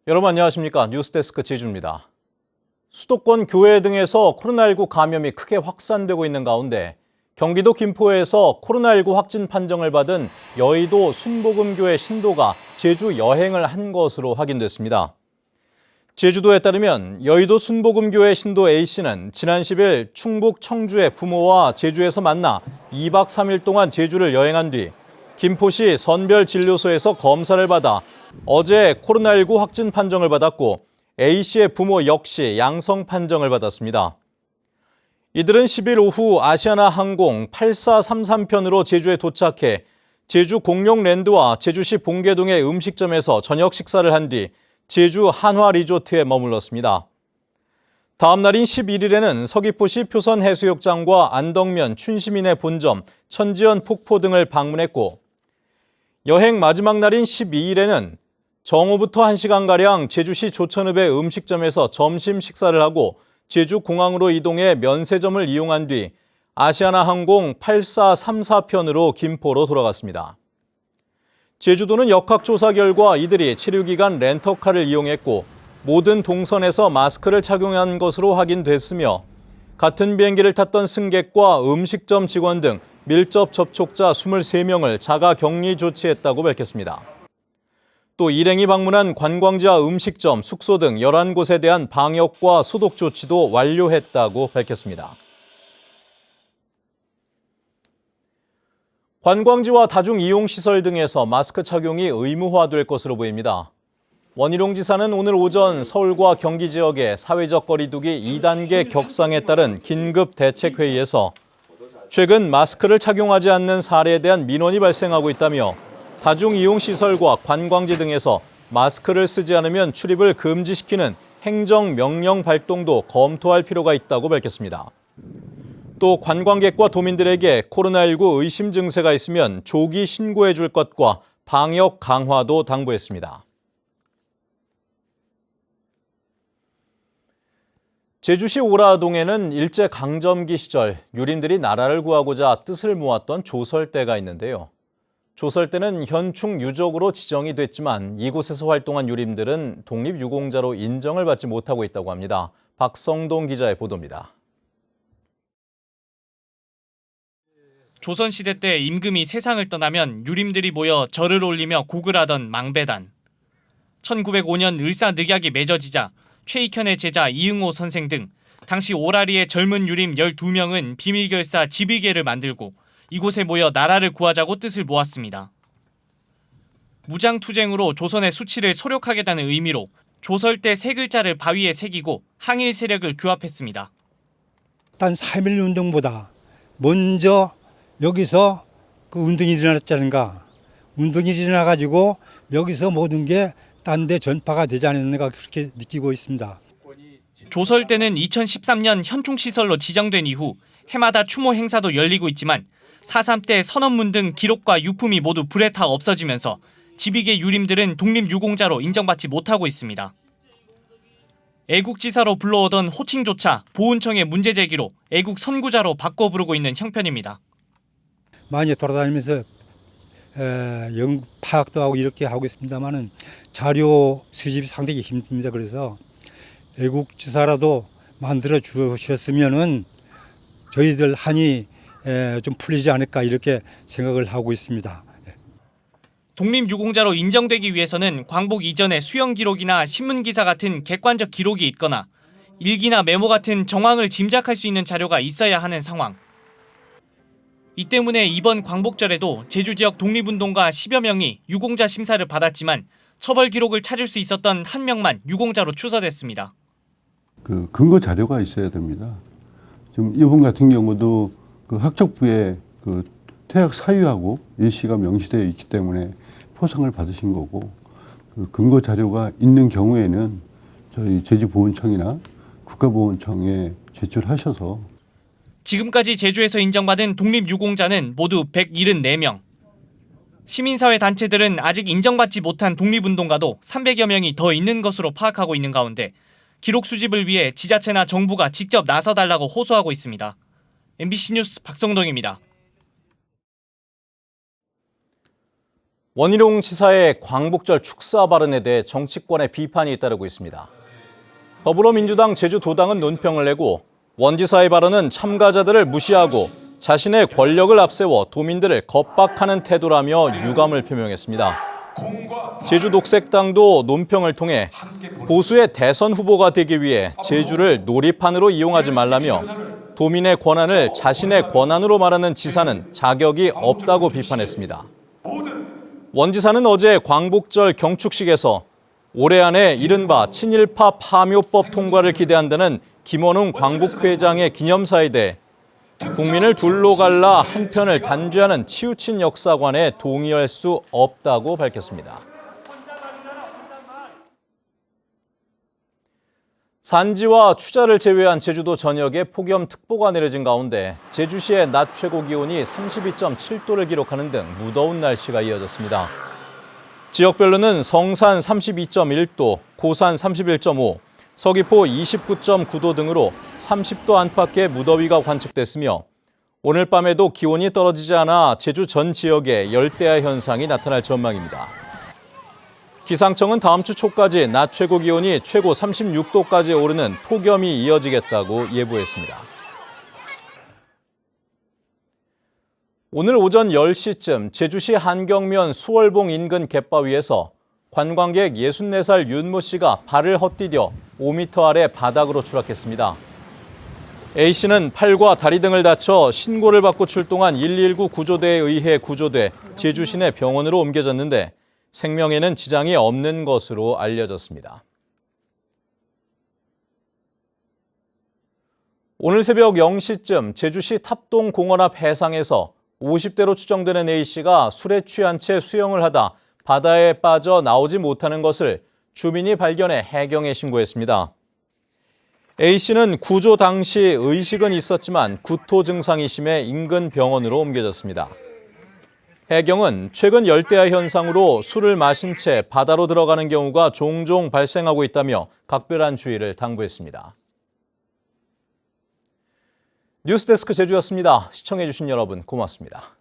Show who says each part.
Speaker 1: 여러분 안녕하십니까? 뉴스데스크 제주입니다. 수도권 교회 등에서 코로나19 감염이 크게 확산되고 있는 가운데 경기도 김포에서 코로나19 확진 판정을 받은 여의도 순복음교회 신도가 제주 여행을 한 것으로 확인됐습니다. 제주도에 따르면 여의도 순복음교회 신도 A씨는 지난 10일 충북 청주의 부모와 제주에서 만나 2박 3일 동안 제주를 여행한 뒤 김포시 선별진료소에서 검사를 받아 어제 코로나19 확진 판정을 받았고 A씨의 부모 역시 양성 판정을 받았습니다. 이들은 10일 오후 아시아나항공 8433편으로 제주에 도착해 제주 공룡랜드와 제주시 봉계동의 음식점에서 저녁 식사를 한 뒤 제주 한화리조트에 머물렀습니다. 다음 날인 11일에는 서귀포시 표선해수욕장과 안덕면 춘시민의 본점, 천지연 폭포 등을 방문했고 여행 마지막 날인 12일에는 정오부터 1시간가량 제주시 조천읍의 음식점에서 점심 식사를 하고 제주공항으로 이동해 면세점을 이용한 뒤 아시아나항공 8434편으로 김포로 돌아갔습니다. 제주도는 역학조사 결과 이들이 체류기간 렌터카를 이용했고 모든 동선에서 마스크를 착용한 것으로 확인됐으며 같은 비행기를 탔던 승객과 음식점 직원 등 밀접 접촉자 23명을 자가 격리 조치했다고 밝혔습니다. 또 일행이 방문한 관광지와 음식점, 숙소 등 11곳에 대한 방역과 소독 조치도 완료했다고 밝혔습니다. 관광지와 다중이용시설 등에서 마스크 착용이 의무화될 것으로 보입니다. 원희룡 지사는 오늘 오전 서울과 경기 지역의 사회적 거리두기 2단계 격상에 따른 긴급 대책회의에서 최근 마스크를 착용하지 않는 사례에 대한 민원이 발생하고 있다며 다중이용시설과 관광지 등에서 마스크를 쓰지 않으면 출입을 금지시키는 행정명령 발동도 검토할 필요가 있다고 밝혔습니다. 또 관광객과 도민들에게 코로나19 의심 증세가 있으면 조기 신고해 줄 것과 방역 강화도 당부했습니다. 제주시 오라동에는 일제강점기 시절 유림들이 나라를 구하고자 뜻을 모았던 조설대가 있는데요. 조설대는 현충 유적으로 지정이 됐지만 이곳에서 활동한 유림들은 독립유공자로 인정을 받지 못하고 있다고 합니다. 박성동 기자의 보도입니다.
Speaker 2: 조선시대 때 임금이 세상을 떠나면 유림들이 모여 절을 올리며 곡을 하던 망배단. 1905년 을사늑약이 맺어지자 최익현의 제자 이응호 선생 등 당시 오라리의 젊은 유림 12명은 비밀결사 지비계를 만들고 이곳에 모여 나라를 구하자고 뜻을 모았습니다. 무장투쟁으로 조선의 수치를 소력하겠다는 의미로 조설대 세 글자를 바위에 새기고 항일 세력을 규합했습니다.
Speaker 3: 단 3.1 운동보다 먼저 여기서 그 운동이 일어났잖는가. 운동이 일어나가지고 여기서 모든 게 딴 데 전파가 되지 않았는가 그렇게 느끼고 있습니다.
Speaker 2: 조설대는 2013년 현충시설로 지정된 이후 해마다 추모 행사도 열리고 있지만 4.3 때 선언문 등 기록과 유품이 모두 불에 타 없어지면서 지비계 유림들은 독립유공자로 인정받지 못하고 있습니다. 애국지사로 불러오던 호칭조차 보훈청의 문제 제기로 애국 선구자로 바꿔 부르고 있는 형편입니다.
Speaker 3: 많이 돌아다니면서 영국 파악도 하고 이렇게 하고 있습니다만은 자료 수집이 상당히 힘듭니다. 그래서 애국지사라도 만들어 주셨으면은 저희들 한이 좀 풀리지 않을까 이렇게 생각을 하고 있습니다.
Speaker 2: 독립유공자로 인정되기 위해서는 광복 이전의 수영 기록이나 신문기사 같은 객관적 기록이 있거나 일기나 메모 같은 정황을 짐작할 수 있는 자료가 있어야 하는 상황. 이 때문에 이번 광복절에도 제주 지역 독립운동가 10여 명이 유공자 심사를 받았지만 처벌 기록을 찾을 수 있었던 한 명만 유공자로 추서됐습니다.
Speaker 4: 그 근거 자료가 있어야 됩니다. 지금 이번 같은 경우도 그 학적부에 그 퇴학 사유하고 일시가 명시되어 있기 때문에 포상을 받으신 거고 그 근거 자료가 있는 경우에는 저희 제주보훈청이나 국가보훈청에 제출하셔서
Speaker 2: 지금까지 제주에서 인정받은 독립유공자는 모두 174명. 시민사회 단체들은 아직 인정받지 못한 독립운동가도 300여 명이 더 있는 것으로 파악하고 있는 가운데 기록 수집을 위해 지자체나 정부가 직접 나서달라고 호소하고 있습니다. MBC 뉴스 박성동입니다.
Speaker 1: 원희룡 지사의 광복절 축사 발언에 대해 정치권의 비판이 잇따르고 있습니다. 더불어민주당 제주도당은 논평을 내고 원 지사의 발언은 참가자들을 무시하고 자신의 권력을 앞세워 도민들을 겁박하는 태도라며 유감을 표명했습니다. 제주녹색당도 논평을 통해 보수의 대선 후보가 되기 위해 제주를 놀이판으로 이용하지 말라며 도민의 권한을 자신의 권한으로 말하는 지사는 자격이 없다고 비판했습니다. 원 지사는 어제 광복절 경축식에서 올해 안에 이른바 친일파 파묘법 통과를 기대한다는 김원웅 광복회장의 기념사에 대해 국민을 둘로 갈라 한 편을 단죄하는 치우친 역사관에 동의할 수 없다고 밝혔습니다. 산지와 추자를 제외한 제주도 전역에 폭염특보가 내려진 가운데 제주시의 낮 최고 기온이 32.7도를 기록하는 등 무더운 날씨가 이어졌습니다. 지역별로는 성산 32.1도, 고산 31.5, 서귀포 29.9도 등으로 30도 안팎의 무더위가 관측됐으며 오늘 밤에도 기온이 떨어지지 않아 제주 전 지역에 열대야 현상이 나타날 전망입니다. 기상청은 다음 주 초까지 낮 최고 기온이 최고 36도까지 오르는 폭염이 이어지겠다고 예보했습니다. 오늘 오전 10시쯤 제주시 한경면 수월봉 인근 갯바위에서 관광객 64살 윤모 씨가 발을 헛디뎌 5m 아래 바닥으로 추락했습니다. A씨는 팔과 다리 등을 다쳐 신고를 받고 출동한 119 구조대에 의해 구조돼 제주 시내 병원으로 옮겨졌는데 생명에는 지장이 없는 것으로 알려졌습니다. 오늘 새벽 0시쯤 제주시 탑동 공원 앞 해상에서 50대로 추정되는 A씨가 술에 취한 채 수영을 하다 바다에 빠져 나오지 못하는 것을 주민이 발견해 해경에 신고했습니다. A씨는 구조 당시 의식은 있었지만 구토 증상이 심해 인근 병원으로 옮겨졌습니다. 해경은 최근 열대야 현상으로 술을 마신 채 바다로 들어가는 경우가 종종 발생하고 있다며 각별한 주의를 당부했습니다. 뉴스데스크 제주였습니다. 시청해주신 여러분 고맙습니다.